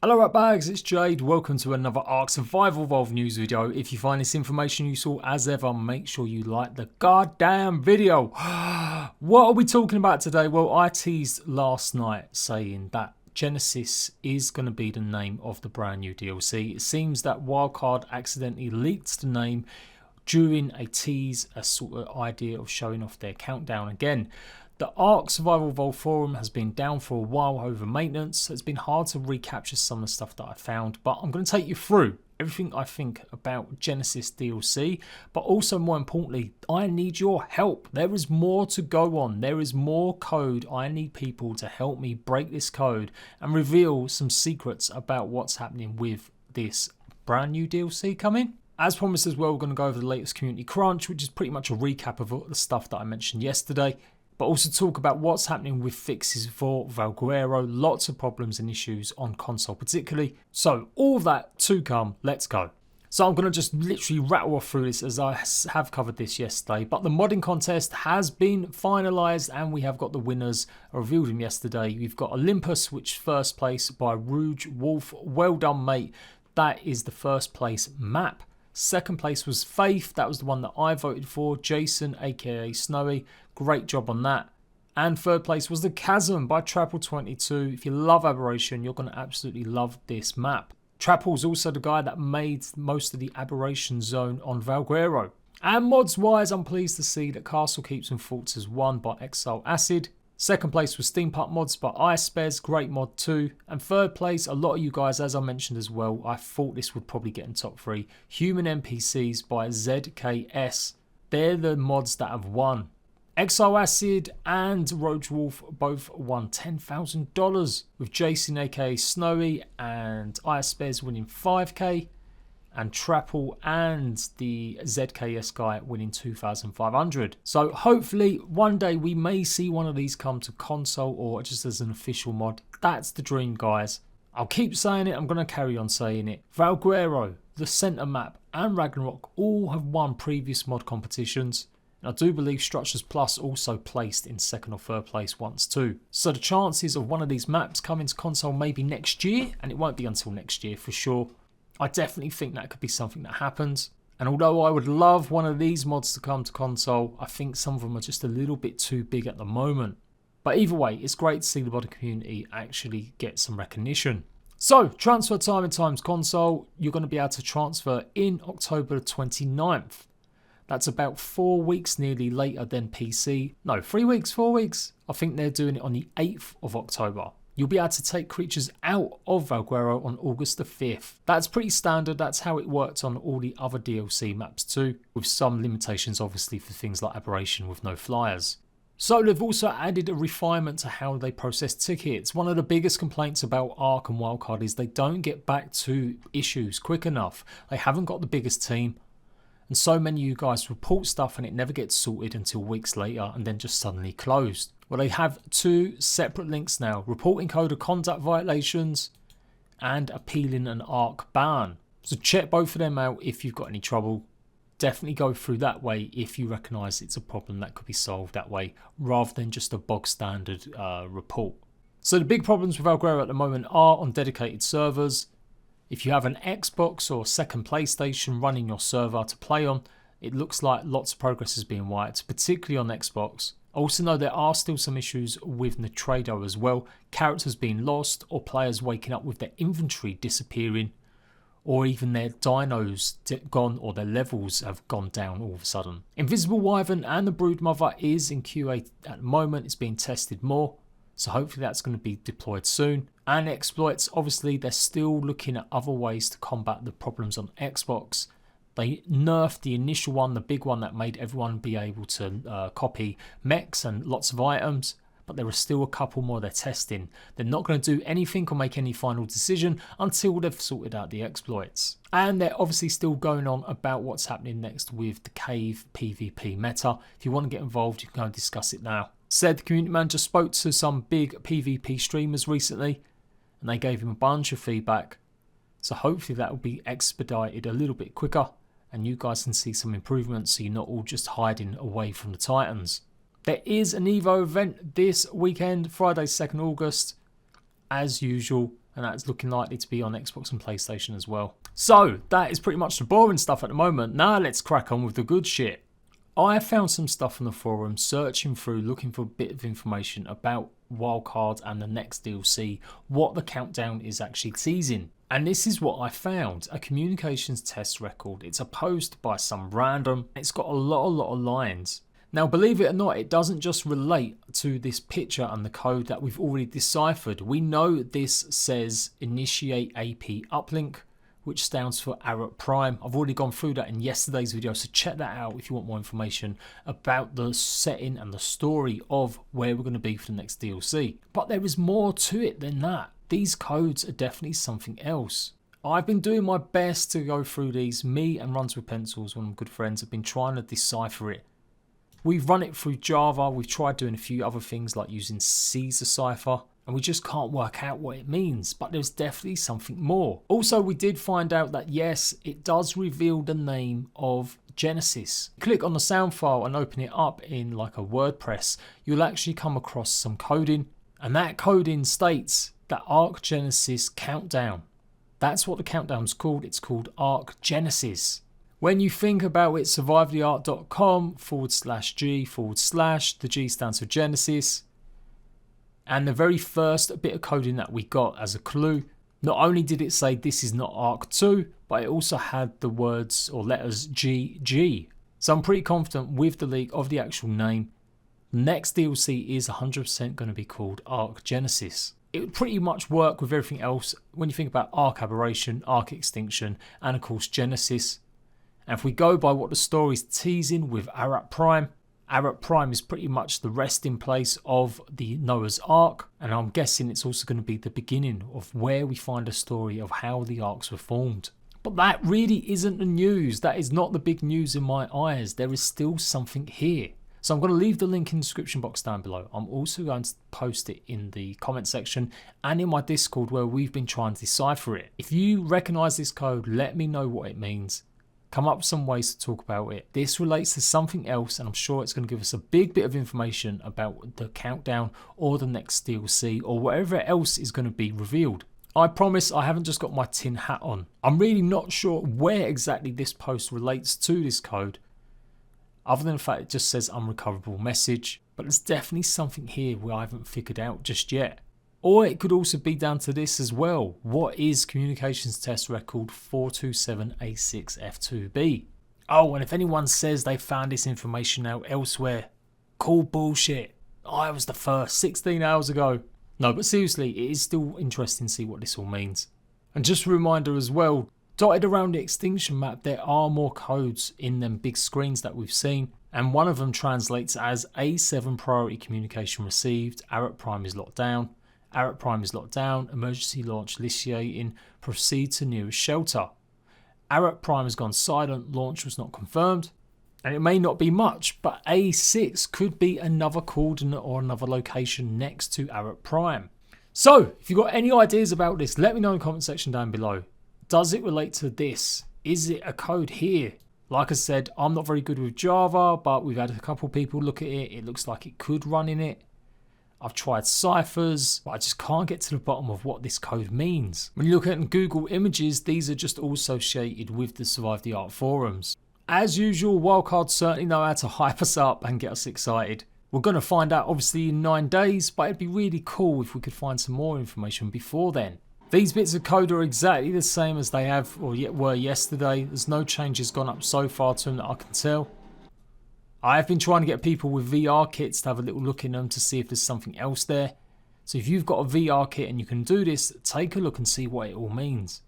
Hello ratbags, it's Jade. Welcome to another ARK Survival Evolved news video. If you find this information useful as ever, make sure you like the goddamn video. What are we talking about today? Well, I teased last night saying that Genesis is going to be the name of the brand new DLC. It seems that Wildcard accidentally leaked the name during a tease, a sort of idea of showing off their countdown again. The ARK Survival Evolved forum has been down for a while over maintenance. It's been hard to recapture some of the stuff that I found, but I'm going to take you through everything I think about Genesis DLC, but also more importantly, I need your help. There is more to go on. There is more code. I need people to help me break this code and reveal some secrets about what's happening with this brand new DLC coming. As promised as well, we're going to go over the latest community crunch, which is pretty much a recap of all the stuff that I mentioned yesterday. But also talk about what's happening with fixes for Valguero, lots of problems and issues on console particularly. So all of that to come, let's go. So I'm going to just literally rattle off through this as I have covered this yesterday. But the modding contest has been finalised and we have got the winners. I revealed them yesterday. We've got Olympus, which first place by Rouge Wolf. Well done, mate. That is the first place map. Second place was Faith, that was the one that I voted for. Jason, aka Snowy, great job on that. And third place was the Chasm by Trapple22. If you love Aberration, you're going to absolutely love this map. Trapple's also the guy that made most of the Aberration zone on Valguero. And mods wise, I'm pleased to see that Castle Keeps and Forts is won by Exile Acid. Second place was Steampunk Mods by iSpez, great mod too. And third place, a lot of you guys, as I mentioned as well, I thought this would probably get in top 3. Human NPCs by ZKS. They're the mods that have won. Exile Acid and Roach Wolf both won $10,000, with Jason aka Snowy and iSpez winning 5k. And Trapple and the ZKS guy winning 2,500. So hopefully one day we may see one of these come to console or just as an official mod. That's the dream, guys. I'll keep saying it, I'm going to carry on saying it. Valguero, the Center Map and Ragnarok all have won previous mod competitions. And I do believe Structures Plus also placed in second or third place once too. So the chances of one of these maps coming to console maybe next year, and it won't be until next year for sure. I definitely think that could be something that happens. And although I would love one of these mods to come to console, I think some of them are just a little bit too big at the moment. But either way, it's great to see the modding community actually get some recognition. So, transfer time in Times Console, you're going to be able to transfer in October 29th. That's about 4 weeks nearly later than PC. No, 3 weeks, 4 weeks. I think they're doing it on the 8th of October. You'll be able to take creatures out of Valguero on August the 5th. That's pretty standard, that's how it worked on all the other DLC maps too, with some limitations obviously for things like Aberration with no flyers. So they've also added a refinement to how they process tickets. One of the biggest complaints about ARK and Wildcard is they don't get back to issues quick enough. They haven't got the biggest team. And so many of you guys report stuff and it never gets sorted until weeks later and then just suddenly closed. Well, they have 2 separate links now, reporting code of conduct violations and appealing an ARK ban. So check both of them out if you've got any trouble. Definitely go through that way if you recognise it's a problem that could be solved that way, rather than just a bog standard report. So the big problems with Valguero at the moment are on dedicated servers. If you have an Xbox or second PlayStation running your server to play on, it looks like lots of progress is being wiped, particularly on Xbox. I also know there are still some issues with Nitrado as well, characters being lost or players waking up with their inventory disappearing, or even their dinos gone or their levels have gone down all of a sudden. Invisible Wyvern and the Broodmother is in QA at the moment, it's being tested more, so hopefully that's going to be deployed soon. And exploits, obviously they're still looking at other ways to combat the problems on Xbox. They nerfed the initial one, the big one that made everyone be able to copy mechs and lots of items. But there are still a couple more they're testing. They're not going to do anything or make any final decision until they've sorted out the exploits. And they're obviously still going on about what's happening next with the cave PvP meta. If you want to get involved, you can go and discuss it now. Said the community manager spoke to some big PvP streamers recently and they gave him a bunch of feedback. So hopefully that will be expedited a little bit quicker and you guys can see some improvements so you're not all just hiding away from the Titans. There is an Evo event this weekend, Friday 2nd August. As usual, and that's looking likely to be on Xbox and PlayStation as well. So that is pretty much the boring stuff at the moment. Now let's crack on with the good shit. I found some stuff on the forum, searching through, looking for a bit of information about Wildcard and the next DLC, what the countdown is actually teasing. And this is what I found, a communications test record. It's a post by some random, it's got a lot of lines. Now believe it or not, it doesn't just relate to this picture and the code that we've already deciphered. We know this says initiate AP uplink, which stands for ARK Prime. I've already gone through that in yesterday's video, so check that out if you want more information about the setting and the story of where we're going to be for the next DLC. But there is more to it than that. These codes are definitely something else. I've been doing my best to go through these. Me and Runs with Pencils, one of my good friends, have been trying to decipher it. We've run it through Java, we've tried doing a few other things like using Caesar cipher, and we just can't work out what it means, but there's definitely something more. Also, we did find out that yes, it does reveal the name of Genesis. Click on the sound file and open it up in like a WordPress, you'll actually come across some coding, and that coding states that ARK Genesis countdown. That's what the countdown's called, it's called ARK Genesis. When you think about it, survivetheark.com/G/, the G stands for Genesis. And the very first bit of coding that we got as a clue, not only did it say this is not ARK 2, but it also had the words or letters GG. So I'm pretty confident with the leak of the actual name, the next DLC is 100% going to be called ARK Genesis. It would pretty much work with everything else when you think about ARK Aberration, ARK Extinction, and of course Genesis. And if we go by what the story's teasing with ARK Prime is pretty much the resting place of the Noah's Ark, and I'm guessing it's also going to be the beginning of where we find a story of how the Arks were formed. But that really isn't the news. That is not the big news in my eyes. There is still something here. So I'm going to leave the link in the description box down below. I'm also going to post it in the comment section and in my Discord where we've been trying to decipher it. If you recognise this code, let me know what it means. Come up with some ways to talk about it. This relates to something else, and I'm sure it's going to give us a big bit of information about the countdown or the next DLC or whatever else is going to be revealed. I promise I haven't just got my tin hat on. I'm really not sure where exactly this post relates to this code, other than the fact it just says unrecoverable message, but there's definitely something here we haven't figured out just yet. Or it could also be down to this as well. What is communications test record 427A6F2B? Oh, and if anyone says they found this information out elsewhere, call bullshit. I was the first 16 hours ago. No, but seriously, it is still interesting to see what this all means. And just a reminder as well, dotted around the extinction map, there are more codes in them big screens that we've seen. And one of them translates as A7 priority communication received, ARK Prime is locked down. ARK Prime is locked down, emergency launch initiating, proceed to nearest shelter. ARK Prime has gone silent, launch was not confirmed. And it may not be much, but A6 could be another coordinate or another location next to ARK Prime. So, if you've got any ideas about this, let me know in the comment section down below. Does it relate to this? Is it a code here? Like I said, I'm not very good with Java, but we've had a couple people look at it. It looks like it could run in it. I've tried ciphers, but I just can't get to the bottom of what this code means. When you look at Google Images, these are just all associated with the Survive the Ark forums. As usual, Wildcard certainly know how to hype us up and get us excited. We're going to find out obviously in 9 days, but it'd be really cool if we could find some more information before then. These bits of code are exactly the same as they have or yet were yesterday. There's no changes gone up so far to them that I can tell. I have been trying to get people with VR kits to have a little look in them to see if there's something else there. So if you've got a VR kit and you can do this, take a look and see what it all means.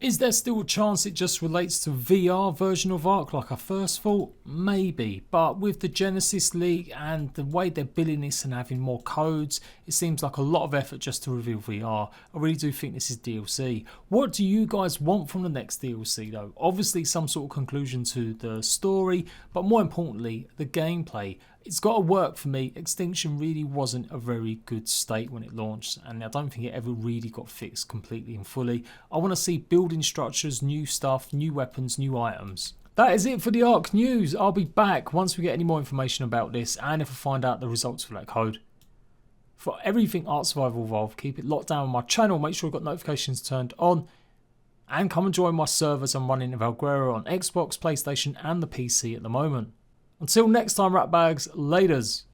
Is there still a chance it just relates to VR version of ARK like I first thought? Maybe, but with the Genesis leak and the way they're billing this and having more codes, it seems like a lot of effort just to reveal VR. I really do think this is DLC. What do you guys want from the next DLC though? Obviously some sort of conclusion to the story, but more importantly, the gameplay. It's got to work for me. Extinction really wasn't a very good state when it launched, and I don't think it ever really got fixed completely and fully. I want to see building structures, new stuff, new weapons, new items. That is it for the ARK news. I'll be back once we get any more information about this and if I find out the results for that code. for everything Ark Survival Evolved. Keep it locked down on my channel. Make sure you've got notifications turned on. And come and join my servers. I'm running Valguero on Xbox, PlayStation and the PC at the moment. Until next time, rat bags, laters.